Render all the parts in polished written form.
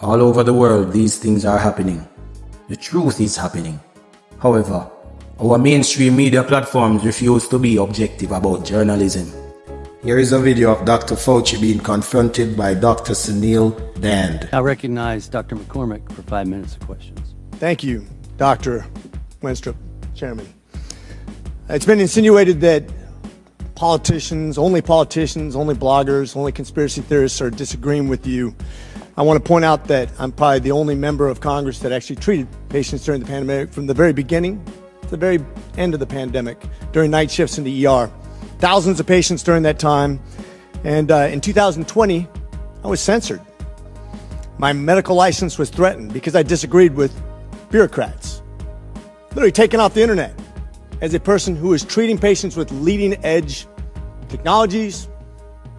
All over the world, these things are happening. The truth is happening. However, our mainstream media platforms refuse to be objective about journalism. Here is a video of Dr. Fauci being confronted by Dr. Suneel Dhand. I recognize Dr. McCormick for 5 minutes of questions. Thank you, Dr. Wenstrup, Chairman. It's been insinuated that politicians, only bloggers, only conspiracy theorists are disagreeing with you. I want to point out that I'm probably the only member of Congress that actually treated patients during the pandemic from the very beginning to the very end of the pandemic, during night shifts in the ER. Thousands of patients during that time. And in 2020, I was censored. My medical license was threatened because I disagreed with bureaucrats. Literally taken off the internet as a person who is treating patients with leading edge technologies,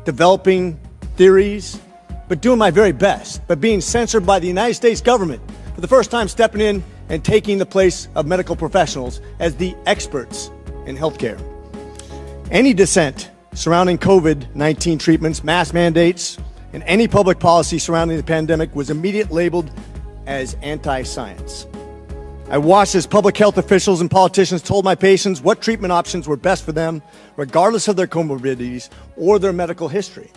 developing theories, but doing my very best, but being censored by the United States government for the first time, stepping in and taking the place of medical professionals as the experts in healthcare. Any dissent surrounding COVID-19 treatments, mask mandates, and any public policy surrounding the pandemic was immediately labeled as anti-science. I watched as public health officials and politicians told my patients what treatment options were best for them, regardless of their comorbidities or their medical history.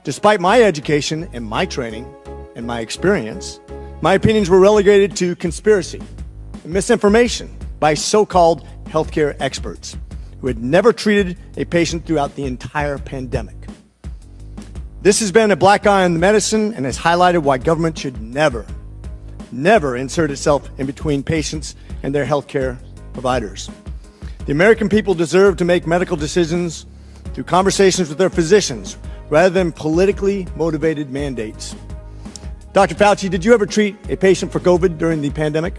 Despite my education and my training and my experience, my opinions were relegated to conspiracy and misinformation by so-called healthcare experts who had never treated a patient throughout the entire pandemic. This has been a black eye on the medicine and has highlighted why government should never insert itself in between patients and their healthcare providers. The American people deserve to make medical decisions through conversations with their physicians rather than politically motivated mandates. Dr. Fauci, did you ever treat a patient for COVID during the pandemic?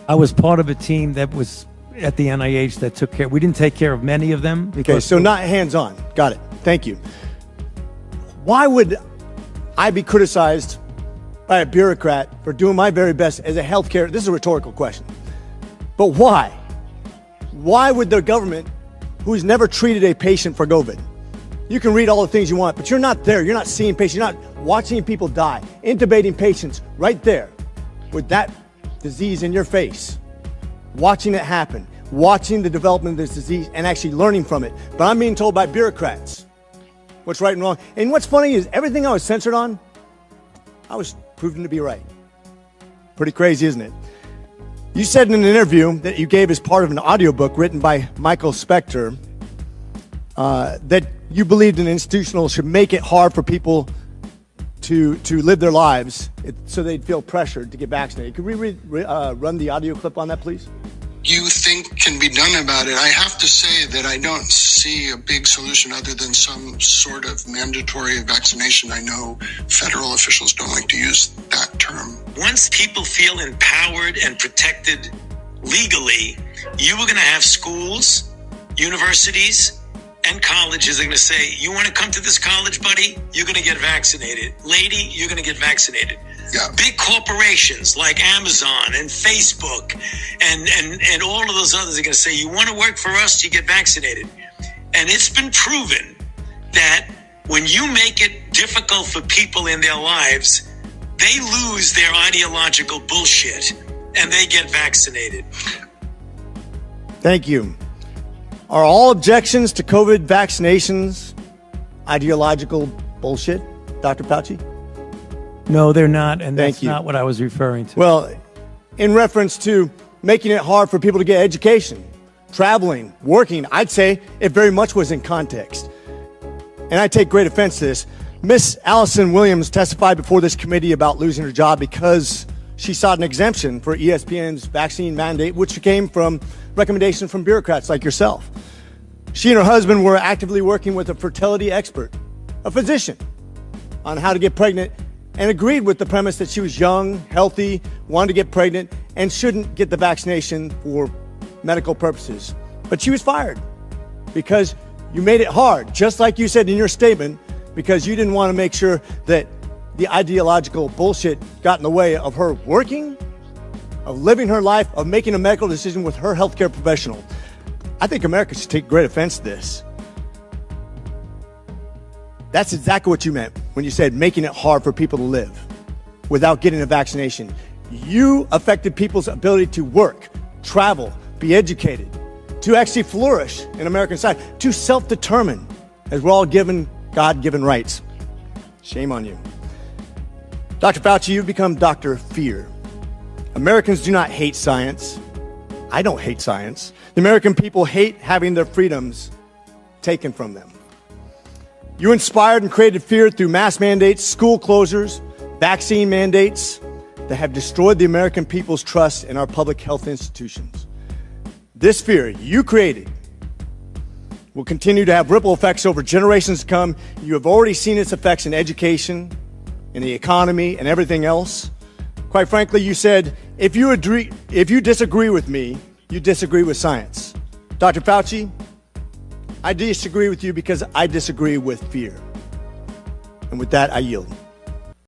I was part of a team that was at the NIH that took care. We didn't take care of many of them. Okay, so not hands-on. Got it. Thank you. Why would I be criticized by a bureaucrat for doing my very best as a healthcare? This is a rhetorical question. But why? Why would the government, who's never treated a patient for COVID, you can read all the things you want, but you're not there. You're not seeing patients. You're not watching people die, intubating patients right there with that disease in your face, watching it happen, watching the development of this disease and actually learning from it. But I'm being told by bureaucrats what's right and wrong. And what's funny is everything I was censored on, I was proven to be right. Pretty crazy, isn't it? You said in an interview that you gave as part of an audiobook written by Michael Spector that you believed an institutional should make it hard for people to live their lives so they'd feel pressured to get vaccinated. Could we run the audio clip on that, please? You think can be done about it. I have to say that I don't see a big solution other than some sort of mandatory vaccination. I know federal officials don't like to use that term. Once people feel empowered and protected legally, you are going to have schools, universities, and colleges are going to say, you want to come to this college, buddy? You're going to get vaccinated. Lady, you're going to get vaccinated. Yeah. Big corporations like Amazon and Facebook and all of those others are going to say, you want to work for us, you get vaccinated. And it's been proven that when you make it difficult for people in their lives, they lose their ideological bullshit and they get vaccinated. Thank you. Are all objections to COVID vaccinations ideological bullshit, Dr. Fauci? No, they're not, and Thank that's you. not what I was referring to. Well, in reference to making it hard for people to get education, traveling, working, I'd say it very much was in context. And I take great offense to this. Miss Allison Williams testified before this committee about losing her job because she sought an exemption for ESPN's vaccine mandate, which came from recommendations from bureaucrats like yourself. She and her husband were actively working with a fertility expert, a physician, on how to get pregnant, and agreed with the premise that she was young, healthy, wanted to get pregnant, and shouldn't get the vaccination for medical purposes. But she was fired because you made it hard, just like you said in your statement, because you didn't want to make sure that the ideological bullshit got in the way of her working, of living her life, of making a medical decision with her healthcare professional. I think America should take great offense to this. That's exactly what you meant when you said making it hard for people to live. without getting a vaccination. You affected people's ability to work, travel, be educated, to actually flourish in American society, to self-determine, as we're all given God-given rights. Shame on you. Dr. Fauci, you've become Dr. Fear. Americans do not hate science. I don't hate science. The American people hate having their freedoms taken from them. You inspired and created fear through mass mandates, school closures, vaccine mandates that have destroyed the American people's trust in our public health institutions. This fear you created will continue to have ripple effects over generations to come. You have already seen its effects in education, in the economy, and everything else. Quite frankly, you said, if you disagree with me, you disagree with science. Dr. Fauci, I disagree with you because I disagree with fear. And with that, I yield.